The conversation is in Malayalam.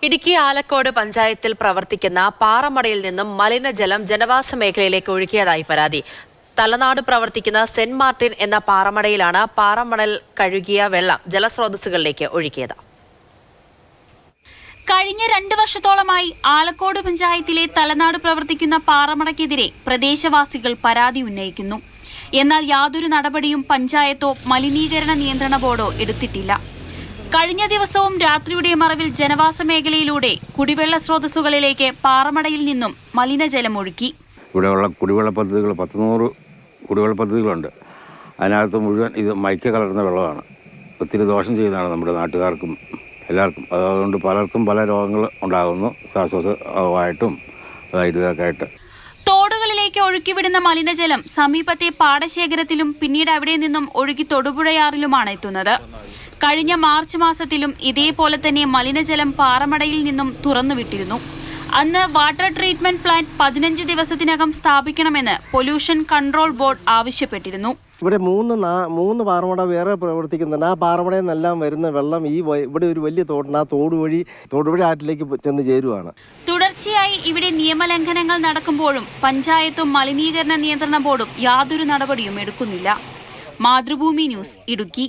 ഇടുക്കി ആലക്കോട് പഞ്ചായത്തിൽ പ്രവർത്തിക്കുന്ന പാറമടയിൽ നിന്നും മലിനജലം ജനവാസ മേഖലയിലേക്ക് ഒഴുകിയതായി പരാതി. തലനാട് പ്രവർത്തിക്കുന്ന സെന്റ് മാർട്ടിൻ എന്ന പാറമടയിലാണ് പാറമണൽ കഴുകിയ വെള്ളം ജലസ്രോതസ്സുകളിലേക്ക് ഒഴുകിയത്. കഴിഞ്ഞ 2 വർഷത്തോളമായി ആലക്കോട് പഞ്ചായത്തിലെ തലനാട് പ്രവർത്തിക്കുന്ന പാറമടയ്ക്കെതിരെ പ്രദേശവാസികൾ പരാതി ഉന്നയിക്കുന്നു. എന്നാൽ യാതൊരു നടപടിയും പഞ്ചായത്തോ മലിനീകരണ നിയന്ത്രണ ബോർഡോ എടുത്തിട്ടില്ല. കഴിഞ്ഞ ദിവസവും രാത്രിയുടെ മറവിൽ ജനവാസ മേഖലയിലൂടെ കുടിവെള്ള സ്രോതസ്സുകളിലേക്ക് പാറമടയിൽ നിന്നും മലിനജലം ഒഴുക്കി. ഇവിടെയുള്ള കുടിവെള്ള പദ്ധതികൾ 100 കുടിവെള്ള പദ്ധതികളുണ്ട്. അതിനകത്ത് മുഴുവൻ ഇത് മൈക്ക കലർന്ന വെള്ളമാണ്. ഒത്തിരി ദോഷം ചെയ്യുന്നതാണ് നമ്മുടെ നാട്ടുകാർക്കും എല്ലാവർക്കും. അതുകൊണ്ട് പലർക്കും പല രോഗങ്ങൾ ഉണ്ടാകുന്നു, ശ്വാസകോശമായിട്ടും ഇതൊക്കെ ആയിട്ട്. തോടുകളിലേക്ക് ഒഴുക്കിവിടുന്ന മലിനജലം സമീപത്തെ പാടശേഖരത്തിലും പിന്നീട് അവിടെ നിന്നും ഒഴുകി തൊടുപുഴയാറിലുമാണ് എത്തുന്നത്. കഴിഞ്ഞ മാർച്ച് മാസത്തിലും ഇതേപോലെ തന്നെ മലിനജലം പാറമടയിൽ നിന്നും തുറന്നുവിട്ടിരുന്നു. അന്ന് വാട്ടർ ട്രീറ്റ്മെന്റ് പ്ലാന്റ് 15 ദിവസത്തിനകം സ്ഥാപിക്കണമെന്ന് പൊല്യൂഷൻ കൺട്രോൾ ബോർഡ് ആവശ്യപ്പെട്ടിരുന്നു. ഇവിടെ മൂന്ന് പാറമട വേറെ പ്രവർത്തിക്കുന്നുണ്ട്. ആ പാറമടയിൽ നിന്നെല്ലാം വരുന്ന വെള്ളം ഇവിടെ ഒരു വലിയ തോടുണ്ട്. ആ തോടുവഴി ആറ്റിലേക്ക് ചെന്ന് ചേരുവാണ്. തുടർച്ചയായി ഇവിടെ നിയമലംഘനങ്ങൾ നടക്കുമ്പോഴും പഞ്ചായത്തും മലിനീകരണ നിയന്ത്രണ ബോർഡും യാതൊരു നടപടിയും എടുക്കുന്നില്ല. മാതൃഭൂമി ന്യൂസ്, ഇടുക്കി.